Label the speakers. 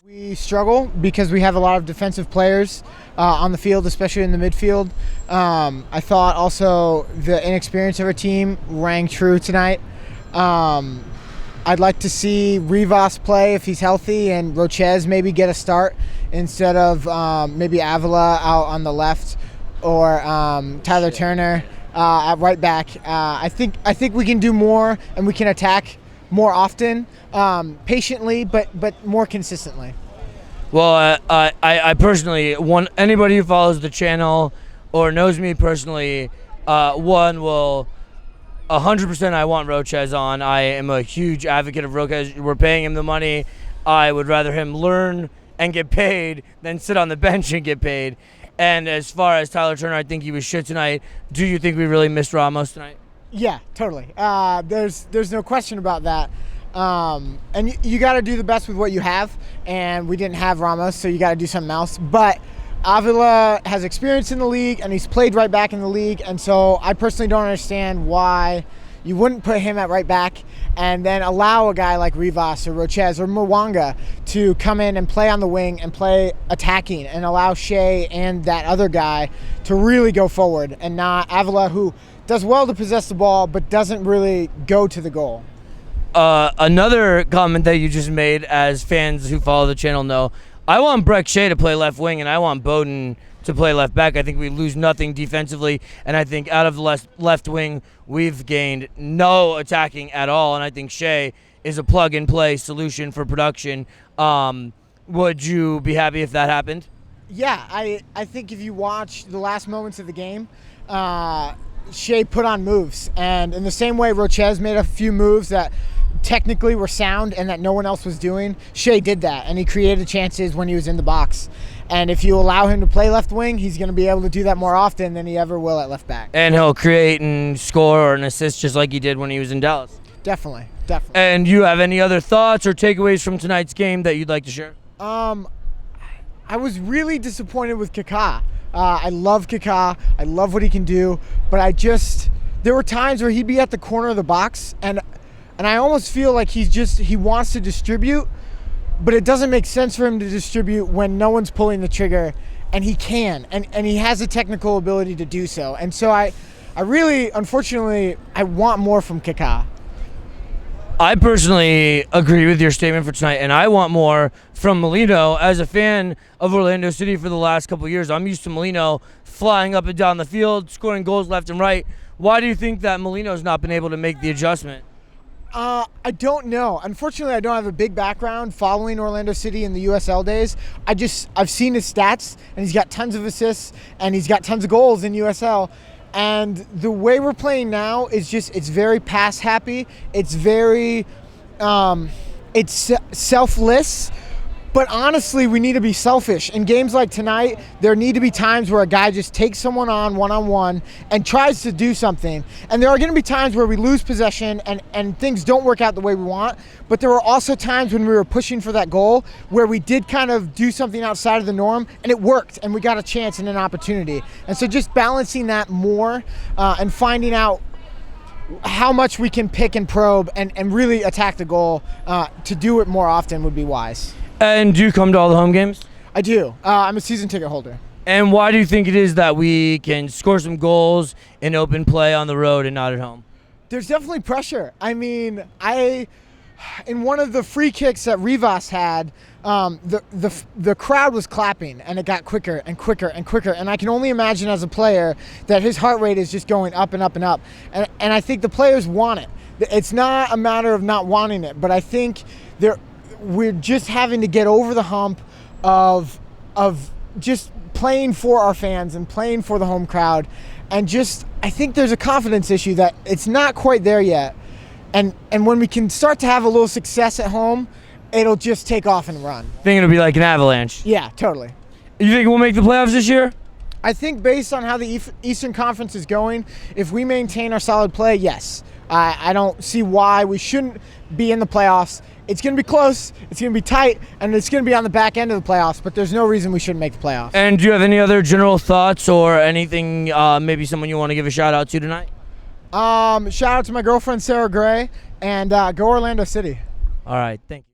Speaker 1: We struggle because we have a lot of defensive players on the field, especially in the midfield. I thought also the inexperience of our team rang true tonight. I'd like to see Rivas play if he's healthy and Rochez maybe get a start instead of maybe Avila out on the left or Tyler Turner at right back. I think we can do more and we can attack more often, patiently, but more consistently.
Speaker 2: Well, I personally want anybody who follows the channel or knows me personally, one will 100% I want Rochez on. I am a huge advocate of Rochez. We're paying him the money. I would rather him learn and get paid than sit on the bench and get paid. And as far as Tyler Turner, I think he was shit tonight. Do you think we really missed Ramos tonight?
Speaker 1: Yeah, totally. There's no question about that. And you got to do the best with what you have, and we didn't have Ramos, so you got to do something else. But Avila has experience in the league, and he's played right back in the league, and so I personally don't understand why you wouldn't put him at right back and then allow a guy like Rivas or Rochez or Mwanga to come in and play on the wing and play attacking and allow Shea and that other guy to really go forward and not Avila, who does well to possess the ball but doesn't really go to the goal.
Speaker 2: Another comment that you just made, as fans who follow the channel know, I want Breck Shea to play left wing and I want Bowden to play left back. I think we lose nothing defensively, and I think out of the left wing we've gained no attacking at all, and I think Shea is a plug-and-play solution for production. Would you be happy if that happened?
Speaker 1: Yeah, I think if you watch the last moments of the game, Shea put on moves, and in the same way Rochez made a few moves that technically were sound and that no one else was doing, Shea did that, and he created chances when he was in the box. And if you allow him to play left wing, he's going to be able to do that more often than he ever will at left back.
Speaker 2: And he'll create and score or an assist just like he did when he was in Dallas.
Speaker 1: Definitely.
Speaker 2: And you have any other thoughts or takeaways from tonight's game that you'd like to share?
Speaker 1: I was really disappointed with Kaká. I love Kaká. I love what he can do, but there were times where he'd be at the corner of the box, and I almost feel like he wants to distribute, but it doesn't make sense for him to distribute when no one's pulling the trigger, and he can, and he has the technical ability to do so. And so I really, unfortunately, I want more from Kaká.
Speaker 2: I personally agree with your statement for tonight, and I want more from Molino. As a fan of Orlando City for the last couple of years, I'm used to Molino flying up and down the field, scoring goals left and right. Why do you think that Molino's not been able to make the adjustment?
Speaker 1: I don't know. Unfortunately, I don't have a big background following Orlando City in the USL days. I've seen his stats, and he's got tons of assists, and he's got tons of goals in USL. And the way we're playing now is it's very pass happy. It's very, it's selfless. But honestly, we need to be selfish. In games like tonight, there need to be times where a guy just takes someone on one-on-one and tries to do something. And there are going to be times where we lose possession and things don't work out the way we want. But there were also times when we were pushing for that goal where we did kind of do something outside of the norm, and it worked, and we got a chance and an opportunity. And so just balancing that more and finding out how much we can pick and probe and really attack the goal to do it more often would be wise.
Speaker 2: And do you come to all the home games?
Speaker 1: I do. I'm a season ticket holder.
Speaker 2: And why do you think it is that we can score some goals in open play on the road and not at home?
Speaker 1: There's definitely pressure. I mean, in one of the free kicks that Rivas had, the crowd was clapping, and it got quicker and quicker and quicker. And I can only imagine as a player that his heart rate is just going up and up and up. And I think the players want it. It's not a matter of not wanting it, but I think we're just having to get over the hump of just playing for our fans and playing for the home crowd, and I think there's a confidence issue that it's not quite there yet, and when we can start to have a little success at home, it'll just take off and run.
Speaker 2: I think it'll be like an avalanche.
Speaker 1: Yeah, totally.
Speaker 2: You think we'll make the playoffs this year?
Speaker 1: I think based on how the Eastern Conference is going, if we maintain our solid play, yes. I don't see why we shouldn't be in the playoffs. It's going to be close, it's going to be tight, and it's going to be on the back end of the playoffs, but there's no reason we shouldn't make the playoffs.
Speaker 2: And do you have any other general thoughts or anything, maybe someone you want to give a shout-out to tonight?
Speaker 1: Shout out to my girlfriend, Sarah Gray, and go Orlando City.
Speaker 2: All right, thank you.